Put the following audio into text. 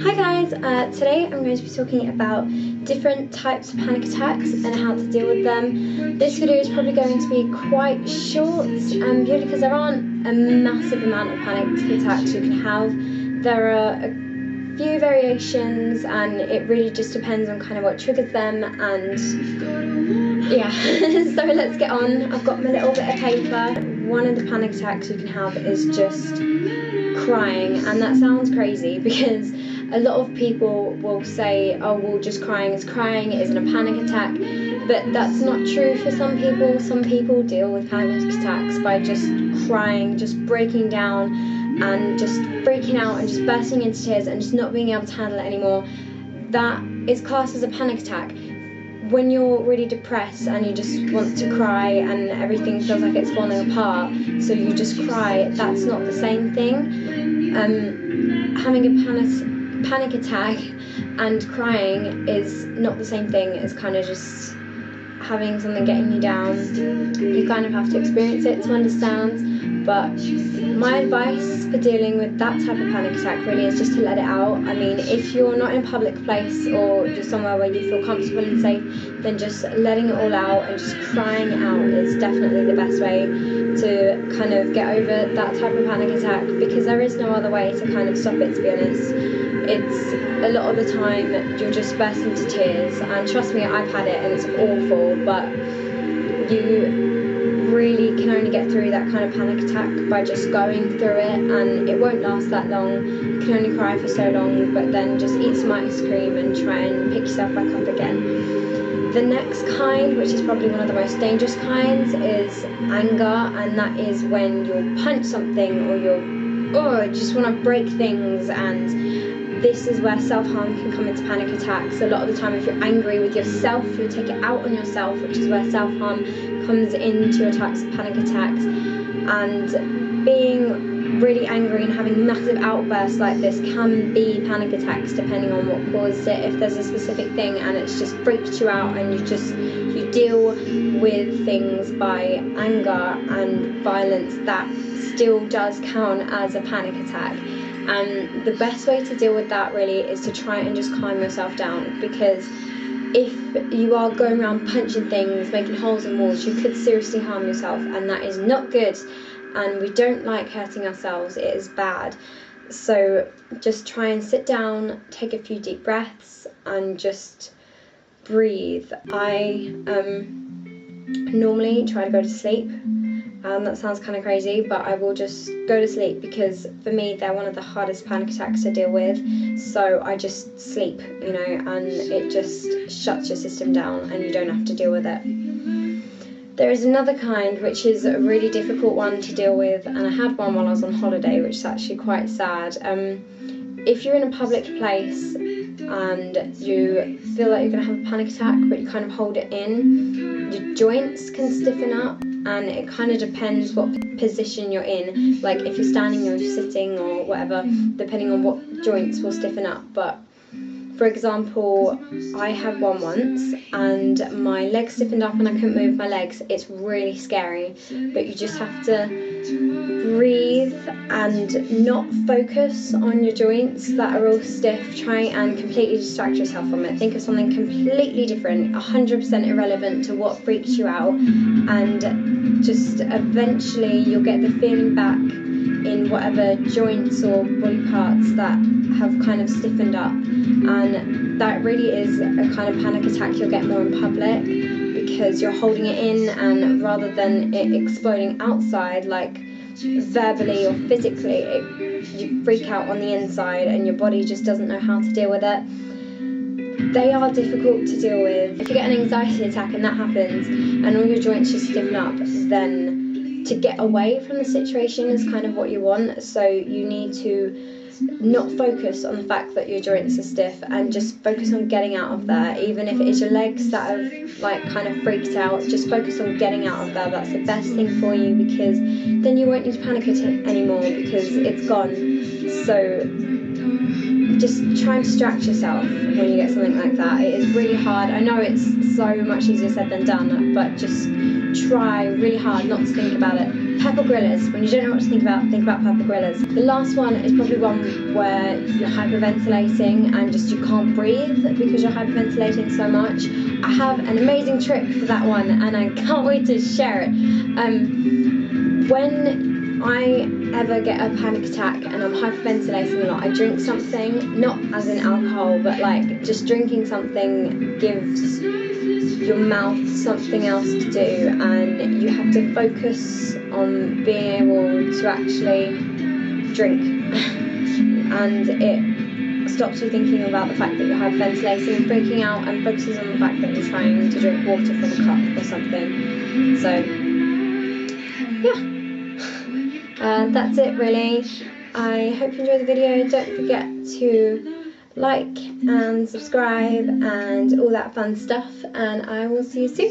Hi guys, today I'm going to be talking about different types of panic attacks and how to deal with them. This video is probably going to be quite short purely because there aren't a massive amount of panic attacks you can have. There are a few variations and it really just depends on kind of what triggers them, and yeah, so let's get on. I've got my little bit of paper. One of the panic attacks you can have is just crying, and that sounds crazy because a lot of people will say, oh well, just crying is crying, it isn't a panic attack, but that's not true for some people. Some people deal with panic attacks by just crying, just breaking down and just freaking out and just bursting into tears and just not being able to handle it anymore. That is classed as a panic attack. When you're really depressed and you just want to cry and everything feels like it's falling apart, so you just cry, that's not the same thing. Having a panic attack and crying is not the same thing as kind of just having something getting you down. You kind of have to experience it to understand, but my advice for dealing with that type of panic attack really is just to let it out. I mean, if you're not in a public place or just somewhere where you feel comfortable and safe, then just letting it all out and just crying out is definitely the best way to kind of get over that type of panic attack, because there is no other way to kind of stop it, to be honest. It's a lot of the time you'll just burst into tears, and trust me, I've had it and it's awful, but you really can only get through that kind of panic attack by just going through it, and it won't last that long. You can only cry for so long, but then just eat some ice cream and try and pick yourself back up again. The next kind, which is probably one of the most dangerous kinds, is anger, and that is when you'll punch something or you'll just want to break things, and this is where self-harm can come into panic attacks. A lot of the time, if you're angry with yourself, you'll take it out on yourself, which is where self-harm comes into your types of panic attacks. And being really angry and having massive outbursts like this can be panic attacks, depending on what caused it. If there's a specific thing and it's just freaked you out, and you deal with things by anger and violence, that still does count as a panic attack. And the best way to deal with that really is to try and just calm yourself down, because if you are going around punching things, making holes in walls, you could seriously harm yourself, and that is not good, and we don't like hurting ourselves. It is bad. So just try and sit down, take a few deep breaths and just breathe. I normally try to go to sleep. That sounds kind of crazy, but I will just go to sleep, because for me they're one of the hardest panic attacks to deal with. So I just sleep, and it just shuts your system down and you don't have to deal with it. There is another kind which is a really difficult one to deal with, and I had one while I was on holiday, which is actually quite sad. If you're in a public place and you feel like you're going to have a panic attack but you kind of hold it in, your joints can stiffen up, and it kind of depends what position you're in, like if you're standing or you're sitting or whatever, depending on what joints will stiffen up. But for example, I had one once and my legs stiffened up and I couldn't move my legs. It's really scary, but you just have to breathe and not focus on your joints that are all stiff. Try and completely distract yourself from it. Think of something completely different, 100% irrelevant to what freaks you out, and just eventually you'll get the feeling back in whatever joints or body parts that have kind of stiffened up, and that really is a kind of panic attack you'll get more in public, because you're holding it in, and rather than it exploding outside like verbally or physically, you freak out on the inside and your body just doesn't know how to deal with it. They are difficult to deal with. If you get an anxiety attack and that happens and all your joints just stiffen up, then to get away from the situation is kind of what you want. So you need to not focus on the fact that your joints are stiff and just focus on getting out of there. Even if it is your legs that have like kind of freaked out, just focus on getting out of there. That's the best thing for you, because then you won't need to panic anymore, because it's gone. So just try and distract yourself when you get something like that. It is really hard. I know it's so much easier said than done, but just try really hard not to think about it. purple gorillas. When you don't know what to think about purple gorillas. The last one is probably one where you're hyperventilating and just you can't breathe because you're hyperventilating so much. I have an amazing trick for that one and I can't wait to share it. When I ever get a panic attack and I'm hyperventilating a lot, I drink something, not as in alcohol, but like just drinking something gives your mouth something else to do, and you have to focus on being able to actually drink and it stops you thinking about the fact that you're hyperventilating and freaking out and focuses on the fact that you're trying to drink water from a cup or something. So yeah, that's it really. I hope you enjoyed the video. Don't forget to like and subscribe and all that fun stuff, and I will see you soon.